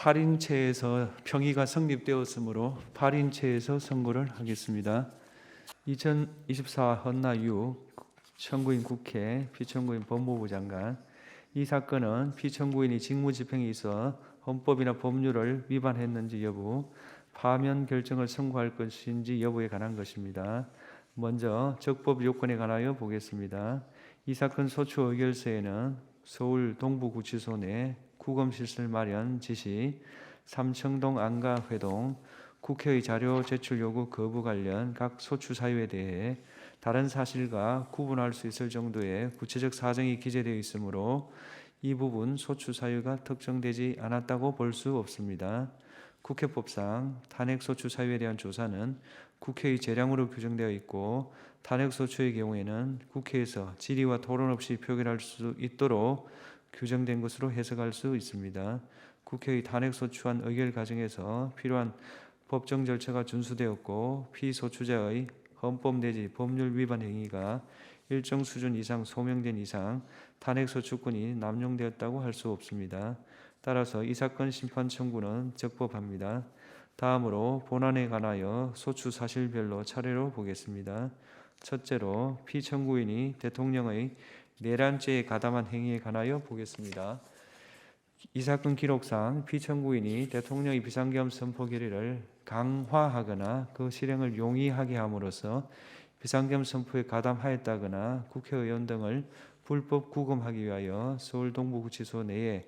8인체에서 평의가 성립되었으므로 8인체에서 선고를 하겠습니다. 2024 헌나 6 청구인 국회 피청구인 법무부 장관. 이 사건은 피청구인이 직무집행에 있어 헌법이나 법률을 위반했는지 여부, 파면 결정을 선고할 것인지 여부에 관한 것입니다. 먼저 적법 요건에 관하여 보겠습니다. 이 사건 소추 의결서에는 서울 동부구치소 내 구검시설 마련 지시, 삼청동 안가회동, 국회의 자료 제출 요구 거부 관련 각 소추 사유에 대해 다른 사실과 구분할 수 있을 정도의 구체적 사정이 기재되어 있으므로 이 부분 소추 사유가 특정되지 않았다고 볼 수 없습니다. 국회법상 탄핵소추 사유에 대한 조사는 국회의 재량으로 규정되어 있고, 탄핵소추의 경우에는 국회에서 질의와 토론 없이 표결할 수 있도록 규정된 것으로 해석할 수 있습니다. 국회의 탄핵소추안 의결 과정에서 필요한 법정 절차가 준수되었고, 피소추자의 헌법 내지 법률 위반 행위가 일정 수준 이상 소명된 이상 탄핵소추권이 남용되었다고 할 수 없습니다. 따라서 이 사건 심판 청구는 적법합니다. 다음으로 본안에 관하여 소추 사실별로 차례로 보겠습니다. 첫째로 피청구인이 대통령의 내란죄에 가담한 행위에 관하여 보겠습니다. 이 사건 기록상 피청구인이 대통령의 비상계엄 선포 결의를 강화하거나 그 실행을 용이하게 함으로써 비상계엄 선포에 가담하였다거나 국회의원 등을 불법 구금하기 위하여 서울 동부구치소 내에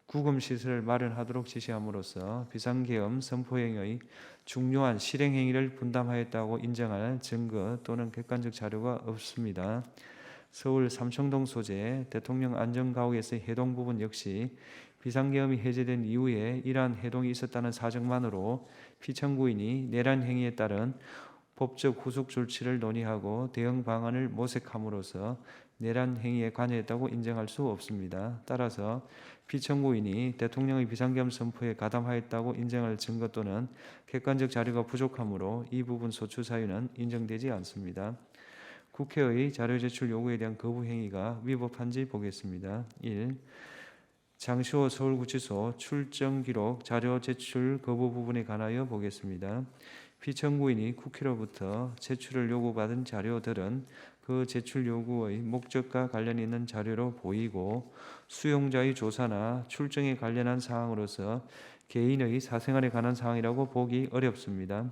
구금시설을 마련하도록 지시함으로써 비상계엄 선포행위의 중요한 실행행위를 분담하였다고 인정할 증거 또는 객관적 자료가 없습니다. 서울 삼청동 소재 대통령 안전가옥에서의 해동 부분 역시 비상계엄이 해제된 이후에 이러한 해동이 있었다는 사정만으로 피청구인이 내란 행위에 따른 법적 후속 조치를 논의하고 대응 방안을 모색함으로써 내란 행위에 관여했다고 인정할 수 없습니다. 따라서 피청구인이 대통령의 비상계엄 선포에 가담하였다고 인정할 증거 또는 객관적 자료가 부족하므로 이 부분 소추 사유는 인정되지 않습니다. 국회의 자료 제출 요구에 대한 거부 행위가 위법한지 보겠습니다. 1. 장시호 서울구치소 출정 기록 자료 제출 거부 부분에 관하여 보겠습니다. 피청구인이 국회로부터 제출을 요구받은 자료들은 그 제출 요구의 목적과 관련 있는 자료로 보이고, 수용자의 조사나 출정에 관련한 사항으로서 개인의 사생활에 관한 사항이라고 보기 어렵습니다.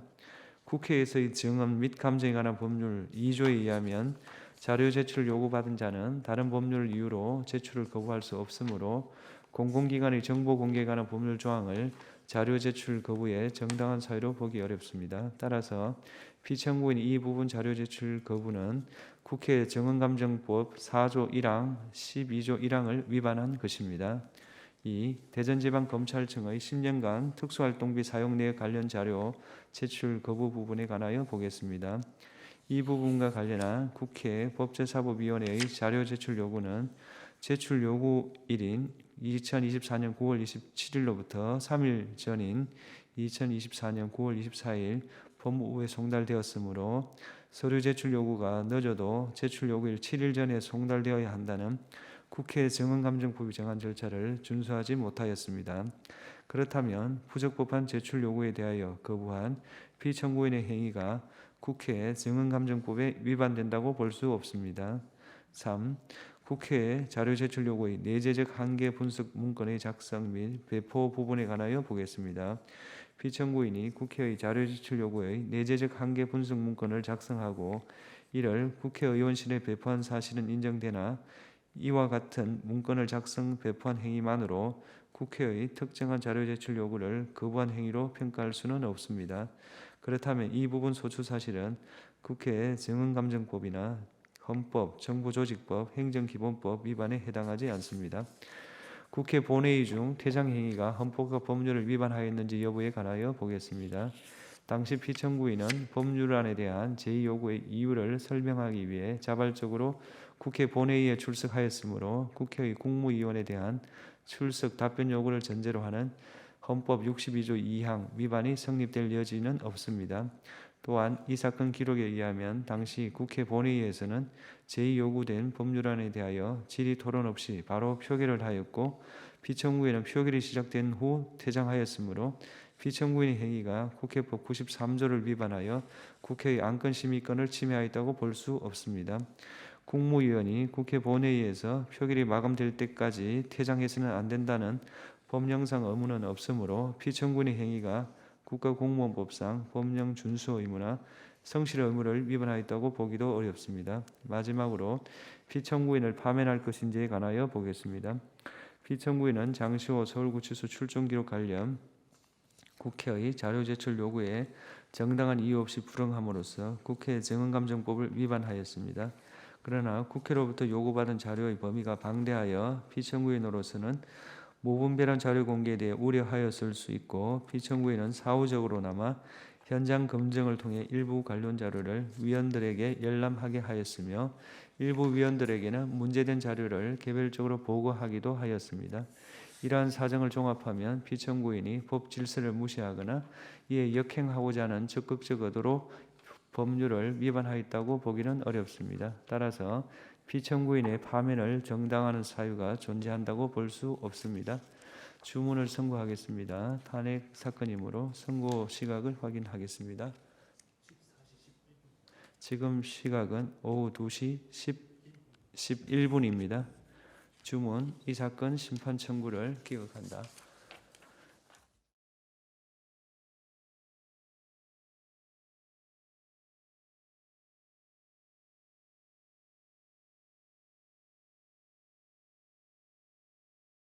국회에서의 증언 및 감정에 관한 법률 2조에 의하면 자료 제출을 요구받은 자는 다른 법률 이유로 제출을 거부할 수 없으므로 공공기관의 정보 공개에 관한 법률 조항을 자료 제출 거부의 정당한 사유로 보기 어렵습니다. 따라서 피청구인 이 부분 자료 제출 거부는 국회 정언감정법 4조 1항 12조 1항을 위반한 것입니다. 2. 대전지방검찰청의 10년간 특수활동비 사용 내역 관련 자료 제출 거부 부분에 관하여 보겠습니다. 이 부분과 관련한 국회 법제사법위원회의 자료 제출 요구는 제출 요구일인 2024년 9월 27일로부터 3일 전인 2024년 9월 24일 법무부에 송달되었으므로 서류 제출 요구가 늦어도 제출 요구일 7일 전에 송달되어야 한다는 국회 정언감정법이 정한 절차를 준수하지 못하였습니다. 그렇다면 부적법한 제출 요구에 대하여 거부한 피청구인의 행위가 국회 정언감정법에 위반된다고 볼 수 없습니다. 3. 국회 자료 제출 요구의 내재적 한계 분석 문건의 작성 및 배포 부분에 관하여 보겠습니다. 피청구인이 국회의 자료 제출 요구의 내재적 한계 분석 문건을 작성하고 이를 국회의원실에 배포한 사실은 인정되나 이와 같은 문건을 작성 배포한 행위만으로 국회의 특정한 자료 제출 요구를 거부한 행위로 평가할 수는 없습니다. 그렇다면 이 부분 소추 사실은 국회 정언감정법이나 헌법, 정부조직법, 행정기본법 위반에 해당하지 않습니다. 국회 본회의 중 퇴장 행위가 헌법과 법률을 위반하였는지 여부에 관하여 보겠습니다. 당시 피청구인은 법률안에 대한 제2요구의 이유를 설명하기 위해 자발적으로 국회 본회의에 출석하였으므로 국회의 국무위원에 대한 출석 답변 요구를 전제로 하는 헌법 62조 2항 위반이 성립될 여지는 없습니다. 또한 이 사건 기록에 의하면 당시 국회 본회의에서는 제2요구된 법률안에 대하여 질의 토론 없이 바로 표결을 하였고 피청구인은 표결이 시작된 후 퇴장하였으므로 피청구인의 행위가 국회법 93조를 위반하여 국회의 안건심의권을 침해하였다고 볼 수 없습니다. 국무위원이 국회 본회의에서 표결이 마감될 때까지 퇴장해서는 안 된다는 법령상 의무는 없으므로 피청구인의 행위가 국가공무원법상 법령 준수 의무나 성실 의무를 위반하였다고 보기도 어렵습니다. 마지막으로 피청구인을 파면할 것인지에 관하여 보겠습니다. 피청구인은 장시호 서울구치소 출정 기록 관련 국회의 자료 제출 요구에 정당한 이유 없이 불응함으로써 국회 정언감정법을 위반하였습니다. 그러나 국회로부터 요구받은 자료의 범위가 방대하여 피청구인으로서는 무분별한 자료 공개에 대해 우려하였을 수 있고 피청구인은 사후적으로나마 현장 검증을 통해 일부 관련 자료를 위원들에게 열람하게 하였으며 일부 위원들에게는 문제된 자료를 개별적으로 보고하기도 하였습니다. 이러한 사정을 종합하면 피청구인이 법 질서를 무시하거나 이에 역행하고자 하는 적극적 의도로 법률을 위반하였다고 보기는 어렵습니다. 따라서 피청구인의 파면을 정당화하는 사유가 존재한다고 볼 수 없습니다. 주문을 선고하겠습니다. 탄핵 사건이므로 선고 시각을 확인하겠습니다. 지금 시각은 오후 2시 11분입니다. 주문, 이 사건 심판 청구를 기각한다.